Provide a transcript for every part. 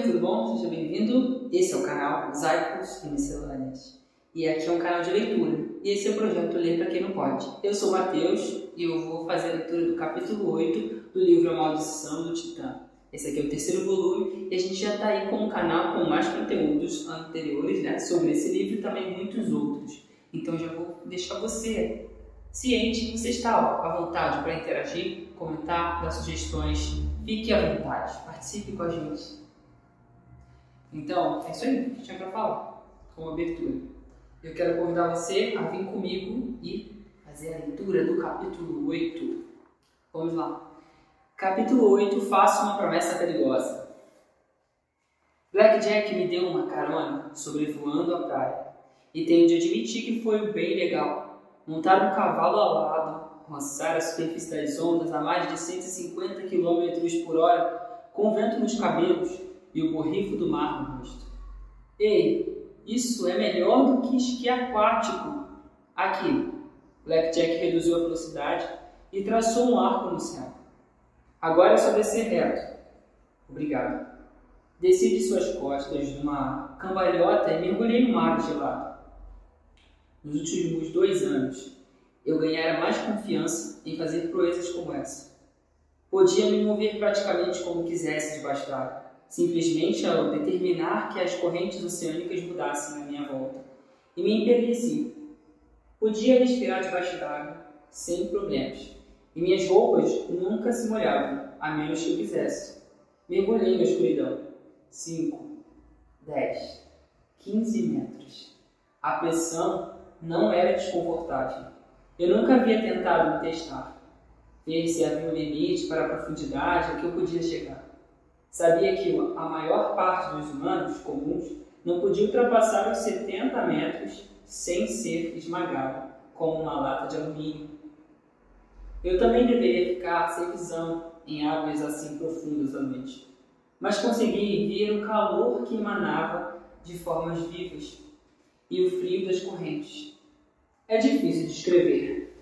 tudo bom? Seja bem-vindo. Esse é o canal Zaicos e Miscelâneas. E aqui é um canal de leitura. E esse é o projeto Ler Pra Quem Não Pode. Eu sou o Matheus e eu vou fazer a leitura do capítulo 8 do livro A Maldição do Titã. Esse aqui é o terceiro volume e a gente já está aí com um canal com mais conteúdos anteriores, sobre esse livro e também muitos outros. Então já vou deixar você ciente que você está à vontade para interagir, comentar, dar sugestões. Fique à vontade, participe com a gente. Então, é isso aí que tinha para falar, como abertura. Eu quero convidar você a vir comigo e fazer a leitura do capítulo 8. Vamos lá. Capítulo 8, Faça uma Promessa Perigosa. Blackjack me deu uma carona sobrevoando a praia. E tenho de admitir que foi bem legal. Montar um cavalo alado, roçar a superfície das ondas a mais de 150 km por hora, com vento nos cabelos e o borrifo do mar no rosto. Ei, isso é melhor do que esqui aquático. Aqui, Blackjack reduziu a velocidade e traçou um arco no céu. Agora é só descer reto. Obrigado. Desci de suas costas numa cambalhota e mergulhei no mar gelado. Nos últimos 2 anos, eu ganhara mais confiança em fazer proezas como essa. Podia me mover praticamente como quisesse debaixo d'água, simplesmente ao determinar que as correntes oceânicas mudassem à minha volta, e me impeli assim. Podia respirar debaixo d'água, sem problemas, e minhas roupas nunca se molhavam, a menos que eu quisesse. Mergulhei na escuridão. 5, 10, 15 metros. A pressão não era desconfortável. Eu nunca havia tentado me testar, ver se havia um limite para a profundidade a que eu podia chegar. Sabia que a maior parte dos humanos comuns não podia ultrapassar os 70 metros sem ser esmagado, como uma lata de alumínio. Eu também deveria ficar sem visão em águas assim profundas à noite, mas consegui ver o calor que emanava de formas vivas e o frio das correntes. É difícil de descrever.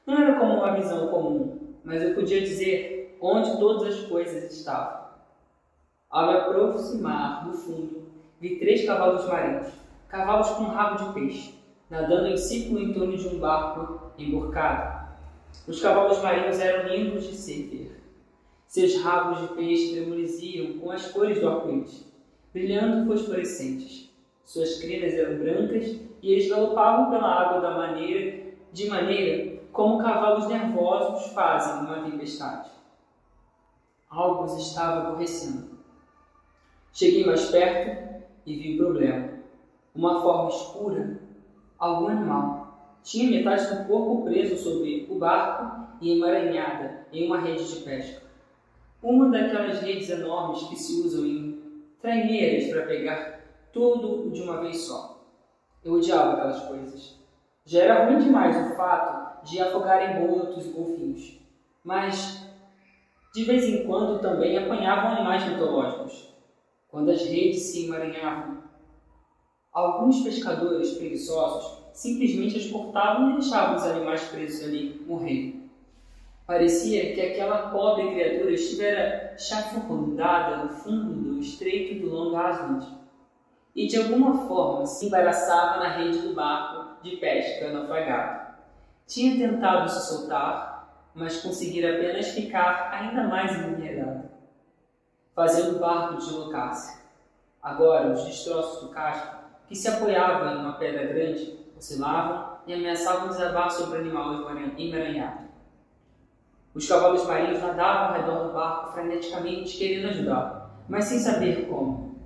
Não era como uma visão comum, mas eu podia dizer onde todas as coisas estavam. Ao me aproximar do fundo, vi 3 cavalos marinhos, cavalos com rabo de peixe, nadando em círculo em torno de um barco emborcado. Os cavalos marinhos eram lindos de se ver. Seus rabos de peixe tremoliziam com as cores do arco-íris, brilhando fosforescentes. Suas crinas eram brancas e eles galopavam pela água de maneira como cavalos nervosos fazem numa tempestade. Algo os estava aborrecendo. Cheguei mais perto e vi o problema. Uma forma escura, algum animal. Tinha metade do corpo preso sobre o barco e emaranhada em uma rede de pesca. Uma daquelas redes enormes que se usam em traineiras para pegar tudo de uma vez só. Eu odiava aquelas coisas. Já era ruim demais o fato de afogarem botos e golfinhos, mas de vez em quando também apanhavam animais mitológicos. Quando as redes se emaranhavam, alguns pescadores preguiçosos simplesmente as cortavam e deixavam os animais presos ali morrendo. Parecia que aquela pobre criatura estivera chafurdada no fundo do estreito do Long Island e de alguma forma se embaraçava na rede do barco de pesca naufragado. Tinha tentado se soltar, mas conseguira apenas ficar ainda mais enredado, fazendo o barco deslocar-se. Agora, os destroços do casco, que se apoiavam em uma pedra grande, oscilavam e ameaçavam desabar sobre o animal emaranhado. Os cavalos marinhos nadavam ao redor do barco freneticamente, querendo ajudar, mas sem saber como.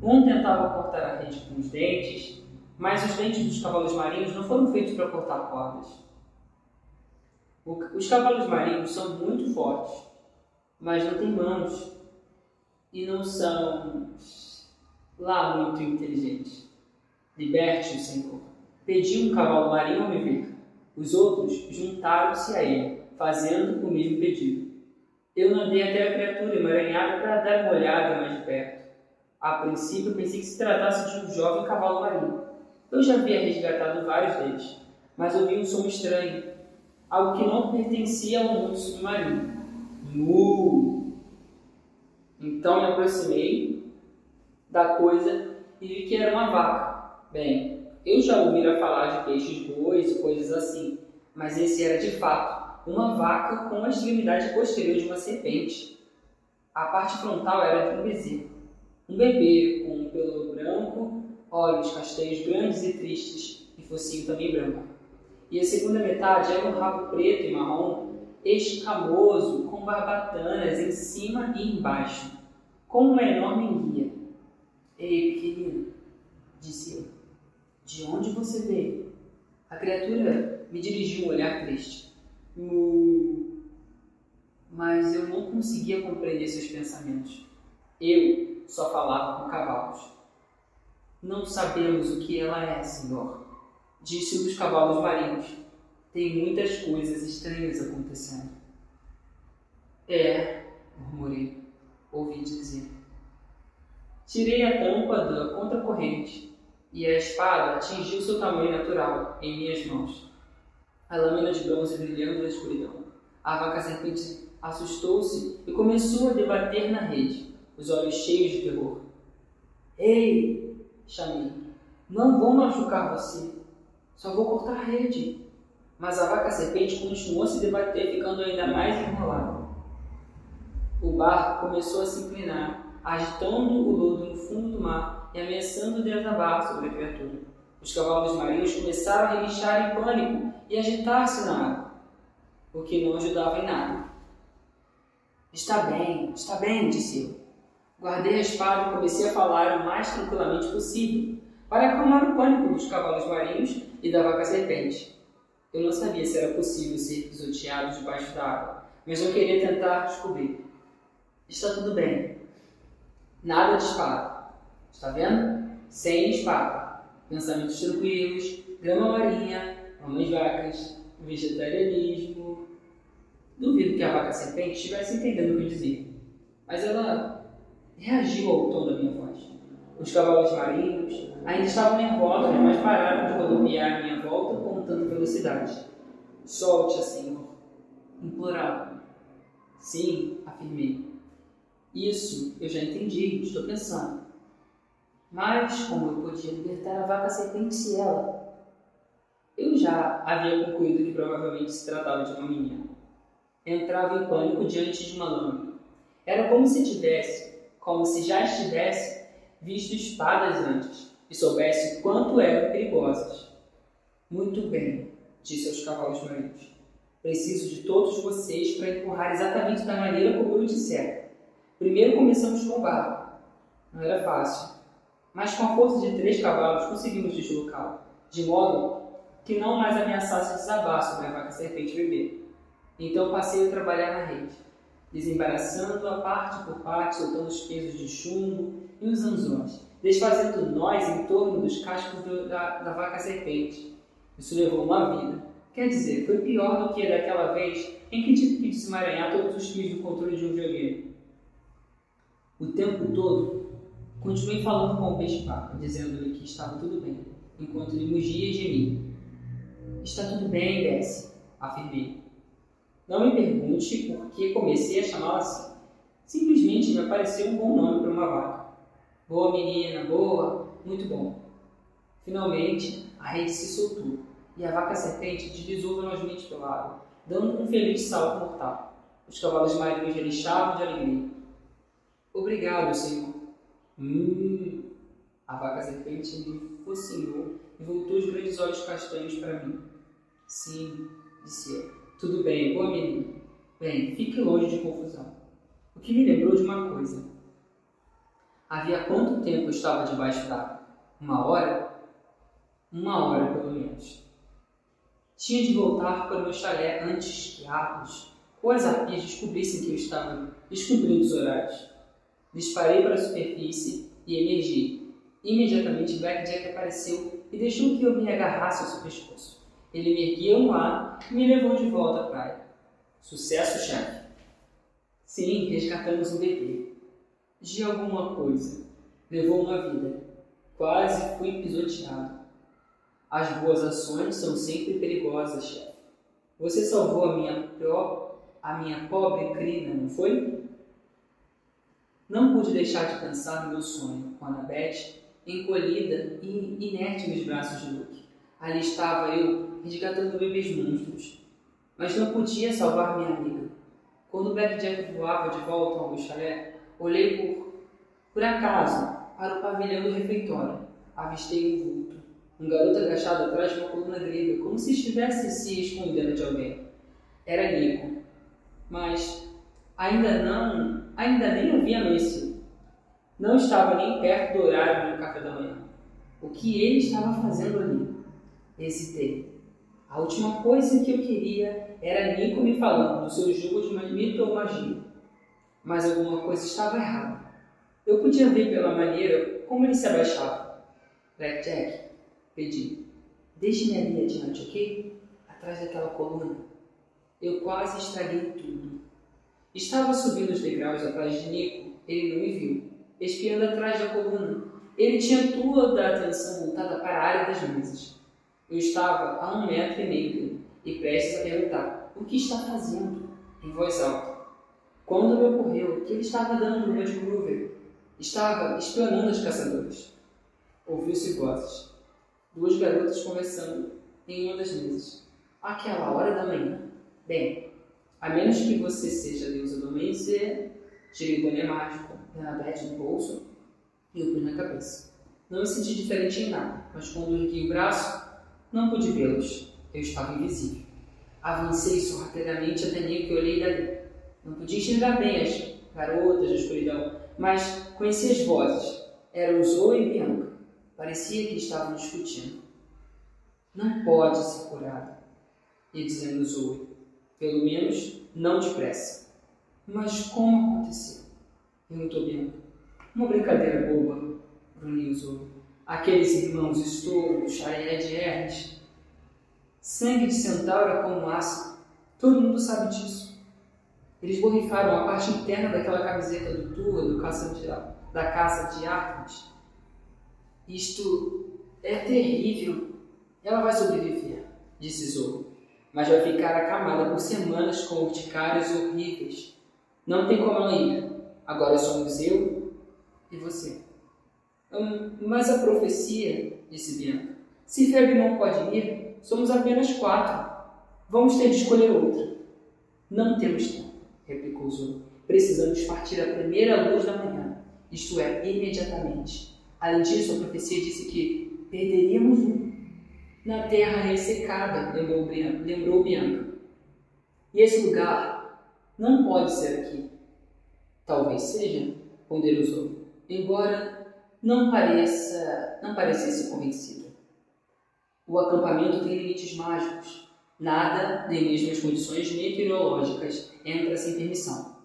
Um tentava cortar a rede com os dentes, mas os dentes dos cavalos marinhos não foram feitos para cortar cordas. Os cavalos marinhos são muito fortes, mas não têm mãos e não são lá muito inteligentes. Liberte-o, Senhor. Pedi um cavalo marinho a me ver. Os outros juntaram-se a ele, fazendo o mesmo pedido. Eu nadei até a criatura emaranhada para dar uma olhada mais de perto. A princípio, pensei que se tratasse de um jovem cavalo marinho. Eu já havia resgatado vários deles, mas ouvi um som estranho, algo que não pertencia ao mundo submarino. Mu! Então me aproximei da coisa e vi que era uma vaca. Bem, eu já ouvira falar de peixes-bois e coisas assim, mas esse era de fato uma vaca com a extremidade posterior de uma serpente. A parte frontal era de um bezerro. Um bebê com um pelo branco, olhos castanhos grandes e tristes e focinho também branco. E a segunda metade era um rabo preto e marrom, escamoso, com barbatanas em cima e embaixo, com uma enorme enguia. Ei, pequenino, disse eu, de onde você veio? A criatura me dirigiu um olhar triste. Mas eu não conseguia compreender seus pensamentos. Eu só falava com cavalos. Não sabemos o que ela é, senhor, disse um dos cavalos marinhos. Tem muitas coisas estranhas acontecendo. Murmurei, ouvi dizer. Tirei a tampa da contracorrente e a espada atingiu seu tamanho natural em minhas mãos. A lâmina de bronze brilhando na escuridão. A vaca serpente assustou-se e começou a debater na rede, os olhos cheios de terror. Ei! Chamei. Não vou machucar você. Só vou cortar a rede. Mas a vaca serpente continuou a se debater, ficando ainda mais enrolada. O barco começou a se inclinar, agitando o lodo no fundo do mar e ameaçando desabar sobre a criatura. Os cavalos marinhos começaram a relinchar em pânico e agitar-se na água, o que não ajudava em nada. Está bem, disse eu. Guardei a espada e comecei a falar o mais tranquilamente possível, para acalmar o pânico dos cavalos marinhos e da vaca serpente. Eu não sabia se era possível ser pisoteado debaixo da água, mas eu queria tentar descobrir. Está tudo bem. Nada de espada. Está vendo? Sem espada. Pensamentos tranquilos, grama marinha, homens vacas, vegetarianismo. Duvido que a vaca serpente estivesse entendendo o que eu dizia, mas ela reagiu ao tom da minha voz. Os cavalos marinhos ainda estavam nervosos, mas pararam de rodopiar à minha volta com tanta velocidade. Solte-a, senhor, implorava. Sim, afirmei. Isso eu já entendi, estou pensando. Mas como eu podia libertar a vaca serpente se ela... Eu já havia concluído que provavelmente se tratava de uma menina. Entrava em pânico diante de uma lâmina. Era como se já estivesse visto espadas antes e soubesse quanto eram perigosas. Muito bem, disse aos cavalos marinhos. Preciso de todos vocês para empurrar exatamente da maneira como eu disser. Primeiro começamos com o barco. Não era fácil, mas com a força de 3 cavalos conseguimos deslocá-lo, de modo que não mais ameaçasse desabar sobre a vaca serpente bebê. Então passei a trabalhar na rede, desembaraçando-a parte por parte, soltando os pesos de chumbo e os anzóis, desfazendo nós em torno dos cascos da vaca serpente. Isso levou uma vida. Quer dizer, foi pior do que daquela vez em que tive que desemaranhar todos os fios do controle de um videogame. O tempo todo, continuei falando com o peixe-paca, dizendo-lhe que estava tudo bem, enquanto ele mugia e gemia. Está tudo bem, Bessie, afirmei. Não me pergunte por que comecei a chamá-la assim. Simplesmente me pareceu um bom nome para uma vaca. Boa menina, boa, muito bom. Finalmente, a rede se soltou e a vaca serpente deslizou velozmente pela água, dando um feliz salto mortal. Os cavalos marinhos relinchavam de alegria. Obrigado, senhor. A vaca serpente me focinhou e voltou os grandes olhos castanhos para mim. Sim, disse eu. Tudo bem, boa menina. Bem, fique longe de confusão. O que me lembrou de uma coisa. Havia quanto tempo eu estava debaixo d'água? 1 hora? 1 hora, pelo menos. Tinha de voltar para o meu chalé antes que aves ou as arpias descobrissem que eu estava descumprindo os horários. Disparei para a superfície e emergi. Imediatamente Blackjack apareceu e deixou que eu me agarrasse ao seu pescoço. Ele me ergueu no ar e me levou de volta à praia. Sucesso, chefe. Sim, resgatamos um bebê. De alguma coisa. Levou uma vida. Quase fui pisoteado. As boas ações são sempre perigosas, chefe. Você salvou a minha pobre crina, não foi? Não pude deixar de pensar no meu sonho, com Annabeth encolhida e inerte nos braços de Luke. Ali estava eu, resgatando bebês monstros. Mas não podia salvar minha amiga. Quando o Blackjack voava de volta ao meu chalé, olhei por acaso para o pavilhão do refeitório. Avistei um vulto. Um garoto agachado atrás de uma coluna grega, como se estivesse se escondendo de alguém. Era Nico. Mas ainda nem havia amanhecido. Não estava nem perto do horário do café da manhã. O que ele estava fazendo ali? Hesitei. A última coisa que eu queria era Nico me falando do seu jogo de mitomagia. Mas alguma coisa estava errada. Eu podia ver pela maneira como ele se abaixava. Blackjack, pedi. Deixe-me ali adiante, ok? Atrás daquela coluna. Eu quase estraguei tudo. Estava subindo os degraus atrás de Nico. Ele não me viu. Espiando atrás da coluna. Ele tinha toda a atenção voltada para a área das mesas. Eu estava a 1,5 metro dele e prestes a perguntar: o que está fazendo? Em voz alta. Quando me ocorreu que ele estava dando uma de Groover. Estava espionando os caçadores. Ouviu-se vozes. 2 garotas conversando em uma das mesas. Àquela hora da manhã. Bem, a menos que você seja a deusa do amanhecer, tirei o boné mágico, Annabeth no bolso e o pus na cabeça. Não me senti diferente em nada, mas quando ergui o braço, não pude vê-los. Eu estava invisível. Avancei sorrateiramente até Nico e olhei dali. Não podia enxergar bem as garotas da escuridão, mas conheci as vozes. Eram Zoe e Bianca. Parecia que estavam discutindo. Não pode ser curada, ia dizendo Zoe. Pelo menos, não depressa. Mas como aconteceu? Perguntou Bianca. Uma brincadeira boba, grunhiu Zoe. Aqueles irmãos Stowe, Shared e Ernest. Sangue de centauro é como ácido. Todo mundo sabe disso. Eles borrifaram a parte interna daquela camiseta do Tua, da caça de Artemis. Isto é terrível. Ela vai sobreviver, disse Zoe, mas vai ficar acamada por semanas com urticárias horríveis. Não tem como ela ir. Agora somos eu e você. Mas a profecia, disse Bianca. Se Feb não pode ir, somos apenas 4. Vamos ter de escolher outra. Não temos tempo, replicou Zoe. Precisamos partir à primeira luz da manhã, isto é, imediatamente. Além disso, a profecia disse que perderíamos na terra ressecada, lembrou Bianca. E esse lugar não pode ser aqui. Talvez seja, ponderou Zoe, embora não parecesse convencida. O acampamento tem limites mágicos. Nada, nem mesmo as condições meteorológicas, entra sem permissão.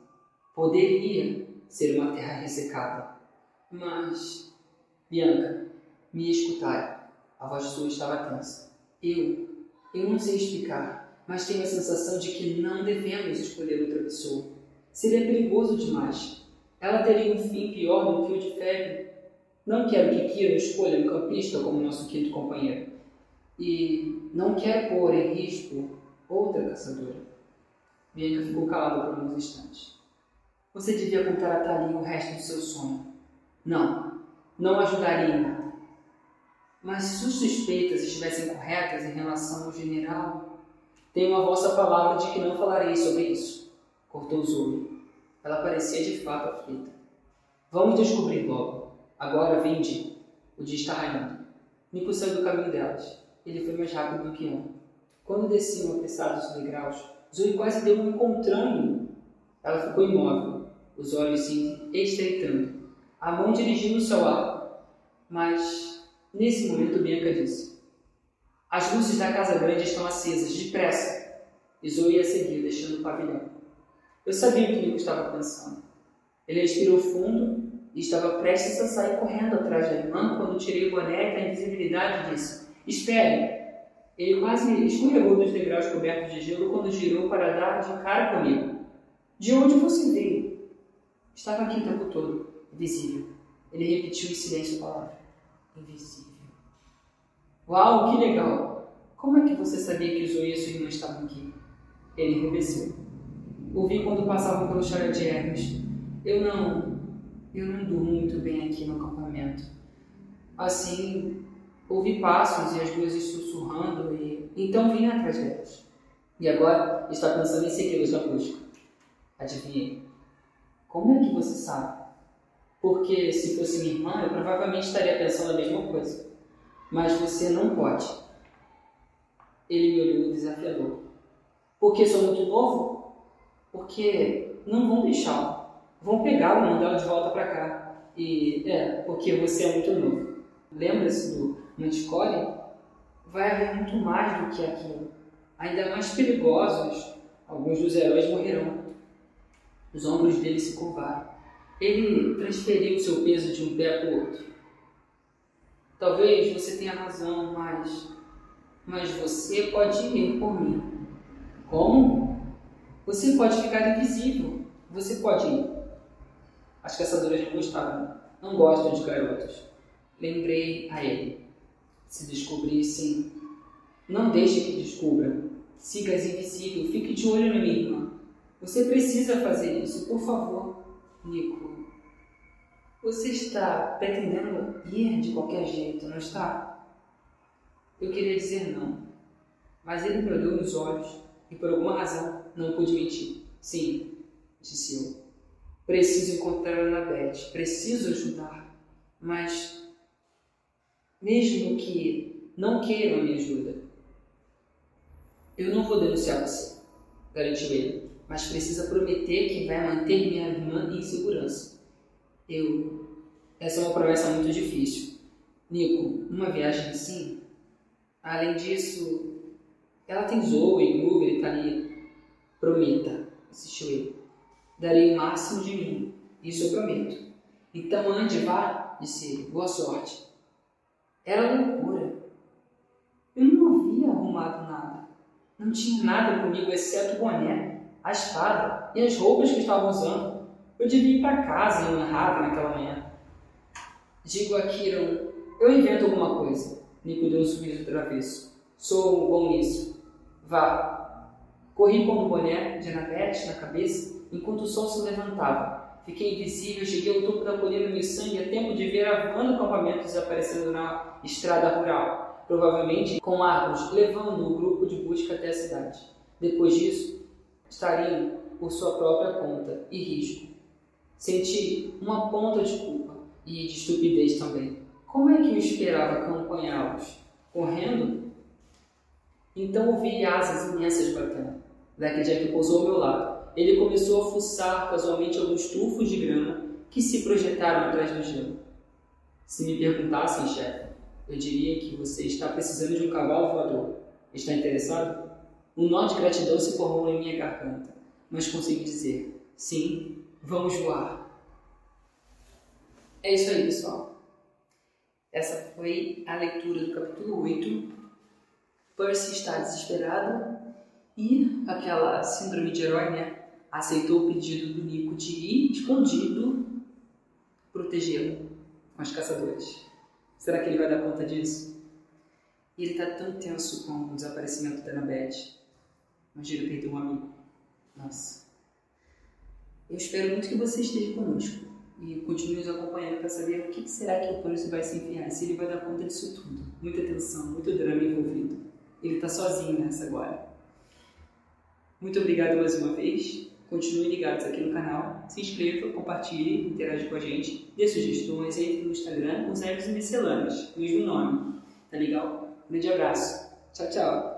Poderia ser uma terra ressecada. Mas, Bianca, me escutaram. A voz sua estava tensa. Eu não sei explicar, mas tenho a sensação de que não devemos escolher outra pessoa. Seria perigoso demais. Ela teria um fim pior do que o de Feb. Não quero que Kira escolha um campista como nosso quinto companheiro. E não quero pôr em risco outra caçadora. Bianca ficou calada por uns instantes. Você devia contar a Thalia o resto do seu sonho. Não ajudaria em nada. Mas se suas suspeitas estivessem corretas em relação ao general, tenho a vossa palavra de que não falarei sobre isso, cortou Zoe. Ela parecia de fato aflita. Vamos descobrir logo. Agora vem dia. O dia está raiando. Nico saiu do caminho delas. Ele foi mais rápido do que eu. Quando desciam apressados os degraus, Zoe quase deu um encontrão em mim. Ela ficou imóvel, os olhos se estreitando, a mão dirigindo-se ao ar. Mas, nesse momento, Bianca disse: as luzes da casa grande estão acesas, depressa! E Zoe ia seguir, deixando o pavilhão. Eu sabia o que Nico estava pensando. Ele respirou fundo e estava prestes a sair correndo atrás da irmã quando tirei o boné da invisibilidade e disse: espere! Ele quase escorregou dos degraus cobertos de gelo quando girou para dar de cara comigo. De onde você veio? Estava aqui o tempo todo, invisível. Ele repetiu em silêncio a palavra: invisível. Uau, que legal! Como é que você sabia que Zoe e sua irmã estavam aqui? Ele enrubesceu. Ouvi quando passavam pelo chalé de Hermes. Eu eu não durmo muito bem aqui no acampamento. Assim, ouvi passos e as luzes sussurrando e então vim atrás delas. E agora está pensando em segui-las na busca. Adivinhe, como é que você sabe? Porque se fosse minha irmã, eu provavelmente estaria pensando a mesma coisa. Mas você não pode. Ele me olhou desafiador. Porque sou muito novo? Porque não vão deixá-lo. Vão pegá-lo e mandá-lo de volta para cá. Porque você é muito novo. Lembra-se do Manticore? Vai haver muito mais do que aquilo. Ainda mais perigosos. Alguns dos heróis morrerão. Os ombros dele se curvaram. Ele transferiu seu peso de um pé para o outro. Talvez você tenha razão, mas você pode ir por mim. Como? Você pode ficar invisível. Você pode ir. As caçadoras não gostavam. Não gostam de garotos. Lembrei a ele. Se descobrissem, não deixe que descubra. Siga-as invisível. Fique de olho na minha irmã. Você precisa fazer isso, por favor. Nico, você está pretendendo ir de qualquer jeito, não está? Eu queria dizer não, mas ele me olhou nos olhos e por alguma razão não pude mentir. Sim, disse eu. Preciso encontrar a Annabeth, preciso ajudar, mas mesmo que não queiram a minha ajuda, eu não vou denunciar você, garantiu ele. Mas precisa prometer que vai manter minha irmã em segurança. Essa é uma promessa muito difícil. Nico, numa viagem assim, além disso, ela tem Zoe e Groove, ele tá ali. Prometa, insistiu ele. Darei o máximo de mim, isso eu prometo. Então ande, vá, disse ele. Boa sorte. Era loucura. Eu não havia arrumado nada. Não tinha nada comigo exceto o boné, a espada e as roupas que estava usando. Eu devia ir para casa em Manhattan naquela manhã. Digo a Kiran, eu invento alguma coisa. Nico deu um sorriso travesso. Sou bom nisso. Vá. Corri pondo o boné de Annabeth na cabeça enquanto o sol se levantava. Fiquei invisível, cheguei ao topo da colina no sangue a tempo de ver a van do acampamento desaparecendo na estrada rural, provavelmente com árvores levando o grupo de busca até a cidade. Depois disso, estariam por sua própria conta e risco. Senti uma ponta de culpa e de estupidez também. Como é que eu esperava acompanhá-los? Correndo? Então ouvi asas imensas batendo. Black Jack pousou ao meu lado. Ele começou a fuçar casualmente alguns tufos de grama que se projetaram atrás do gelo. Se me perguntassem, chefe, eu diria que você está precisando de um cavalo voador. Está interessado? Um nó de gratidão se formou em minha garganta, mas consegui dizer, sim, vamos voar. É isso aí, pessoal. Essa foi a leitura do capítulo 8. Percy está desesperado e aquela síndrome de herói, né, aceitou o pedido do Nico de ir escondido protegê-lo com as caçadoras. Será que ele vai dar conta disso? E ele está tão tenso com o desaparecimento da Annabeth. Imagina perder um amigo. Nossa. Eu espero muito que você esteja conosco e continue nos acompanhando para saber o que será que o Percy vai se enfiar, se ele vai dar conta disso tudo. Muita tensão, muito drama envolvido. Ele está sozinho nessa agora. Muito obrigado mais uma vez. Continuem ligados aqui no canal. Se inscreva, compartilhe, interaja com a gente. Dê sugestões, entre no Instagram com os Erros e Miscelâneas. Mesmo nome. Tá legal? Um grande abraço. Tchau, tchau.